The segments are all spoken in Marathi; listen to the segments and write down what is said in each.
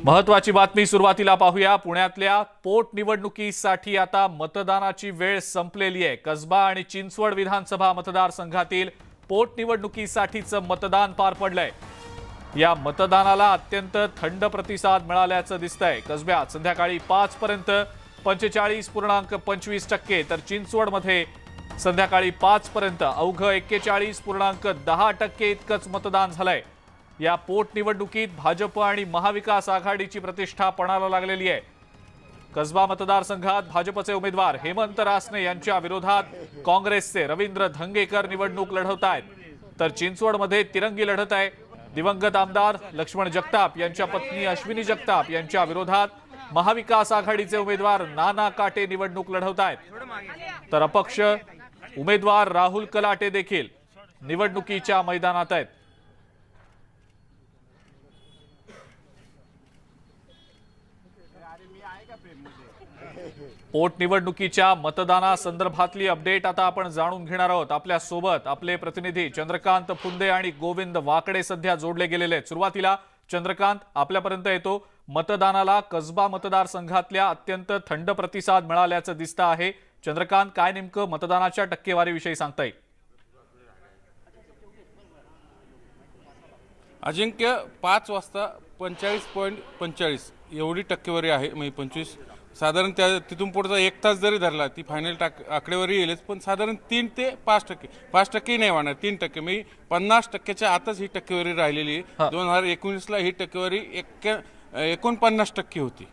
महत्वाची बातमी सुरुवातीला पाहूया। पुण्यातल्या पोटनिवडणुकीसाठी आता मतदानाची वेळ संपलेली आहे। कसबा आणि चिंचवड विधानसभा मतदारसंघातील पोटनिवडणुकीसाठीचं मतदान पार पडलंय। या मतदानाला अत्यंत थंड प्रतिसाद मिळाल्याचं दिसतंय। कसब्यात संध्याकाळी 5 पर्यंत 45.25% तर चिंचवडमध्ये संध्याकाळी 5 पर्यंत अवघं 41.10% इतकंच मतदान झालंय। या पोटनिवडणुकीत भाजप आणि महाविकास आघाडीची प्रतिष्ठा पणाला लागलेली आहे। कसबा मतदारसंघात भाजपचे उमेदवार हेमंत रासने यांच्या विरोधात काँग्रेसचे रवींद्र धंगेकर निवडणूक लढवत आहेत, तर चिंचवडमध्ये तिरंगी लढत आहे। दिवंगत आमदार लक्ष्मण जगताप यांच्या पत्नी अश्विनी जगताप यांच्या विरोधात महाविकास आघाडीचे उमेदवार नाना काटे निवडणूक लढवत आहेत, तर अपक्ष उमेदवार राहुल कलाटे देखील निवडणुकीच्या मैदानात आहेत। पोटनिवडणुकीच्या मतदानासंदर्भातली अपडेट आता आपण जाणून घेणार आहोत। आपल्या सोबत आपले प्रतिनिधी चंद्रकांत फुंदे आणि गोविंद वाकडे सध्या जोडले गेलेले आहेत। सुरुवातीला चंद्रकांत, आपल्यापर्यंत येतो। मतदानाला कसबा मतदारसंघातल्या अत्यंत थंड प्रतिसाद मिळाल्याचं दिसतं आहे। चंद्रकांत, काय नेमकं मतदानाच्या टक्केवारीविषयी सांगता येईल? अजिंक्य, 5 वाजता 45.45 एवढी टक्केवारी आहे। म्हणजे 25 साधारण त्या तिथून पुढचा 1 तास जरी धरला ती फायनल आकडेवारी येईलच, पण साधारण 3 ते 5%, 5% नाही वाढणार, 3%, म्हणजे 50%च्या आतच ही टक्केवारी राहिलेली आहे। 2019ला ही टक्केवारी 49% होती।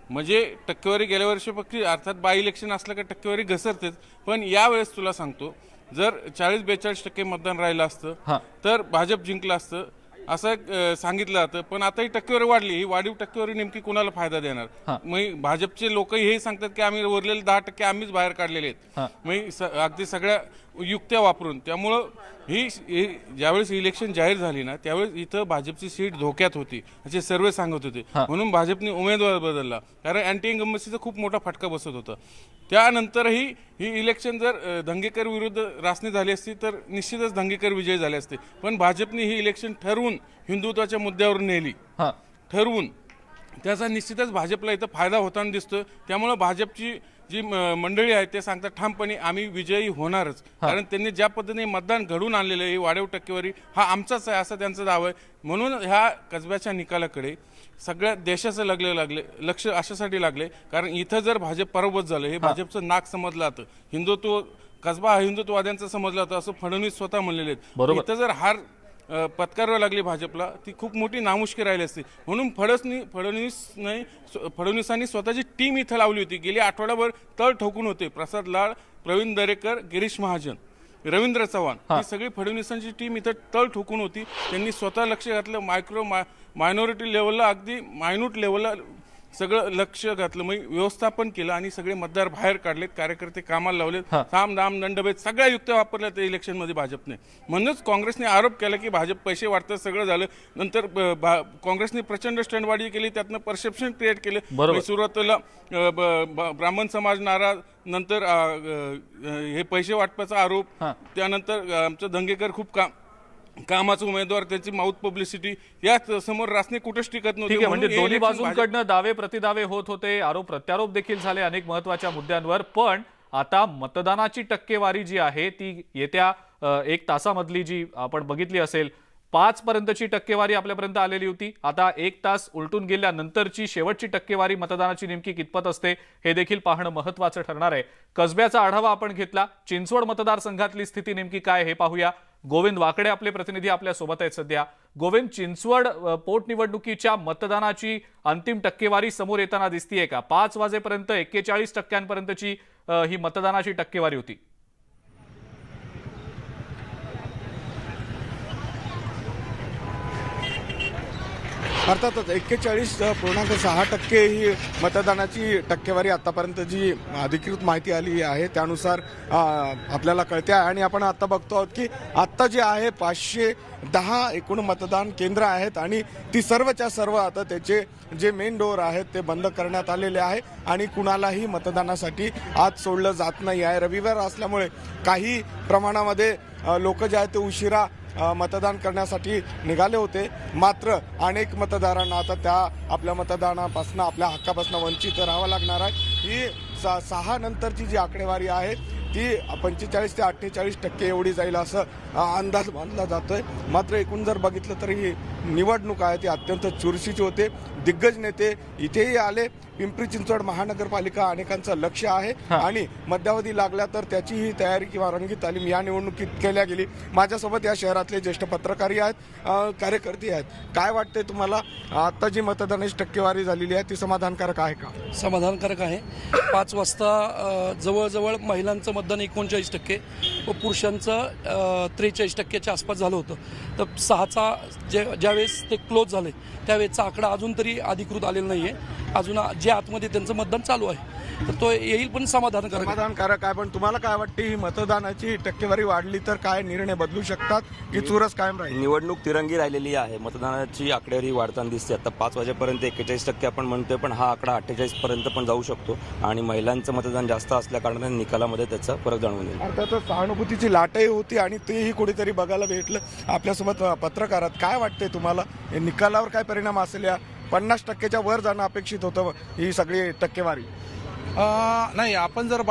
म्हणजे टक्केवारी गेल्या वर्षीपेक्षा, अर्थात बाय इलेक्शन असलं का टक्केवारी घसरतेच, पण यावेळेस तुला सांगतो, जर 40-42% मतदान राहिलं असतं तर भाजप जिंकलं असतं असं सांगितलं जातं। पण आता ही टक्केवारी वाढली, ही वाढीव टक्केवारी नेमकी कुणाला फायदा देणार? मग भाजपचे लोक हे सांगतात की आम्ही उरलेले 10% आम्हीच बाहेर काढलेले आहेत, मग अगदी सगळ्या युक्त्या वापरून। त्यामुळं ही ज्यावेळेस इलेक्शन जाहीर झाली ना, त्यावेळेस इथं भाजपची सीट धोक्यात होती असे सर्वे सांगत होते, म्हणून भाजपने उमेदवार बदलला, कारण अँटी इन्कम्बन्सीचा खूप मोठा फटका बसत होता। त्यानंतरही ही इलेक्शन जर धंगेकर विरुद्ध रासने झाली असती तर निश्चितच धंगेकर विजय झाले असते, पण भाजपने ही इलेक्शन ठरवून हिंदुत्वाच्या मुद्द्यावर नेली, ठरवून। त्याचा निश्चितच भाजपला इथं फायदा होताना दिसतो। त्यामुळे भाजपची जी मंडळी आहे ते सांगतात ठामपणे आम्ही विजयी होणारच, कारण त्यांनी ज्या पद्धतीने मतदान घडून आणलेलं आहे, वाढीव टक्केवारी हा आमचाच आहे असं त्यांचं दावा आहे। म्हणून ह्या कसब्याच्या निकालाकडे सगळ्या देशाचं लक्ष अशासाठी लागले, कारण इथं जर भाजप पराभूत झालं, हे भाजपचं नाक समजलं जातं, हिंदुत्व कसबा हा हिंदुत्ववाद्यांचा समजला जातं असं फडणवीस स्वतः म्हणलेले आहेत। इथं जर हार पत्करावी लागली भाजपला, ती खूप मोठी नामुष्की राहिली असती। म्हणून फडणवीसांनी स्वतःची टीम इथं लावली होती। गेली आठवडाभर तळ ठोकून होते। प्रसाद लाड, प्रवीण दरेकर, गिरीश महाजन, रवींद्र चव्हाण, ही सगळी फडणवीसांची टीम इथं तळ ठोकून होती। त्यांनी स्वतः लक्ष घातलं, मायनॉरिटी लेवलला, अगदी मायन्यूट लेवलला सगळं लक्ष घातलं, म्हणजे व्यवस्थापन केलं आणि सगळे मतदार बाहेर काढलेत, कार्यकर्ते कामाला लावलेत, साम दाम दंडभेद सगळ्या युक्त्या वापरल्या त्या इलेक्शनमध्ये भाजपने। म्हणूनच काँग्रेसने आरोप केला की भाजप पैसे वाटतं, सगळं झालं। नंतर काँग्रेसने प्रचंड स्टंटबाजी केली, त्यातनं परसेप्शन क्रिएट केलं। सुरुवातीला ब्राह्मण समाज नाराज, नंतर हे पैसे वाटपाचा आरोप, त्यानंतर आमचं धंगेकर खूप कामाचा उमेदवार, त्याची माउथ पब्लिसिटी, या समोर रासने कुठेच टिकत नव्हते। म्हणजे दोन्ही बाजूंकडनं दावे प्रतिदावे होत होते, आरोप प्रत्यारोप देखील झाले अनेक महत्वाच्या मुद्द्यांवर। पण आता मतदानाची टक्केवारी जी आहे ती येत्या 1 तासामधली जी आपण बघितली असेल, 5 पर्यंतची टक्केवारी आपल्यापर्यंत आलेली होती। आता 1 तास उलटून गेल्यानंतरची शेवटची टक्केवारी मतदानाची नेमकी कितपत असते हे देखील पाहणं महत्त्वाचं ठरणार आहे। कसब्याचा आढावा आपण घेतला, चिंचवड मतदारसंघातली स्थिती नेमकी काय हे पाहूया। गोविंद वाकडे आपले प्रतिनिधी आपल्या सोबत आहेत सध्या। गोविंद, चिंचवड पोटनिवडणुकीच्या मतदानाची अंतिम टक्केवारी समोर येताना दिसतीये का? 5 वाजेपर्यंत 41% ही मतदानाची टक्केवारी होती। अर्थातच 41.6% ही मतदानाची टक्केवारी आतापर्यंत जी अधिकृत माहिती आली आहे त्यानुसार आपल्याला कळते आहे। आणि आपण आता बघतो आहोत की आत्ता जे आहे 510 एकूण मतदान केंद्र आहेत आणि ती सर्वच्या सर्व आता त्याचे जे मेन डोअर आहेत ते बंद करण्यात आलेले आहे आणि कुणालाही मतदानासाठी आत सोडलं जात नाही आहे। रविवार असल्यामुळे काही प्रमाणामध्ये लोक जे आहेत ते उशिरा मतदान करण्यासाठी निघाले होते. मात्र अनेक मतदारांना आता त्या आपल्या मतदानापासून आपल्या हक्कापासून वंचित राहावं लागणार आहे. ही 6 नंतरची जी आकडेवारी आहे ती 45 ते 48% एवढी जाईल असं अंदाज बांधला जातोय. मात्र एकूण जर बघितलं तर ही निवडणूक आहे ती अत्यंत चुरशीची होते. दिग्गज नेते इथेही आले. पिंपरी चिंचवड महानगरपालिका अनेकांचं लक्ष आहे आणि मध्यावधी लागल्या तर त्याची ही तयारी किंवा रंगीत तालीम या निवडणुकीत केल्या गेली. माझ्यासोबत या शहरातले ज्येष्ठ पत्रकारी आहेत, कार्यकर्ते आहेत. काय वाटते तुम्हाला, आता जी मतदानाची टक्केवारी झालेली आहे ती समाधानकारक आहे का? समाधानकारक आहे. 5 वाजता जवळजवळ महिलांचं मतदान 39% व पुरुषांचं 43% आसपास झालं होतं. तर 6चा ज्यावेळेस ते क्लोज झाले त्यावेळेचा आकडा अजून तरी अधिकृत आलेला नाही आहे. अजून जे आतमध्ये त्यांचं मतदान चालू आहे तर तो येईल, पण समाधानकारक आहे. पण तुम्हाला काय वाटते, ही मतदानाची टक्केवारी वाढली तर काय निर्णय बदलू शकतात की चुरस कायम राहील? निवडणूक तिरंगी राहिलेली आहे. मतदानाची आकडेवारी वाढताना दिसते. आता 5 वाजेपर्यंत 41% आपण म्हणतोय, पण हा आकडा 48 पर्यंत पण जाऊ शकतो आणि महिलांचं मतदान जास्त असल्या कारणाने निकालामध्ये त्याचा फरक जाणवून येईल. अर्थातच सहानुभूतीची लाटही होती आणि तेही कुठेतरी बघायला भेटलं. आपल्यासोबत पत्रकारात काय वाटते तुम्हाला, हे निकालावर काय परिणाम असेल? या 50%च्या वर जाणं अपेक्षित होतं ही सगळी टक्केवारी. नाही, आपण जर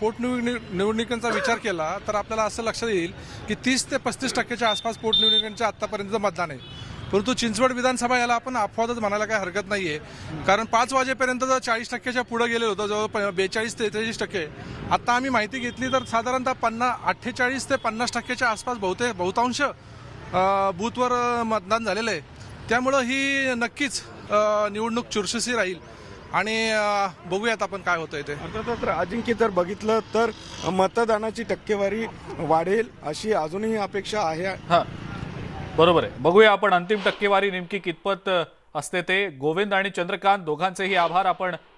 पोटनिवडणुकांचा विचार केला तर आपल्याला असं लक्षात येईल की 30 ते 35% आसपास पोटनिवडणुकांच्या आतापर्यंत मतदान आहे. परंतु चिंचवड विधानसभा याला आपण अपवादच म्हणायला काही हरकत नाही आहे. कारण 5 वाजेपर्यंत जर 40%च्या पुढे गेले होतं, जवळ 42 ते 43%. आता आम्ही माहिती घेतली तर साधारणतः 48 ते 50%च्या आसपास बहुतांश बूथवर मतदान झालेलं आहे. त्यामुळं ही नक्कीच निवडणूक चुरशीची राहील आणि बघूयात आपण काय होतंय ते. अर्थातच अजिंक्य, जर बघितलं तर मतदानाची टक्केवारी वाढेल अशी अजूनही अपेक्षा आहे. हा, बरोबर आहे. बघूया आपण अंतिम टक्केवारी नेमकी कितपत असते ते. गोविंद आणि चंद्रकांत दोघांचेही आभार. आपण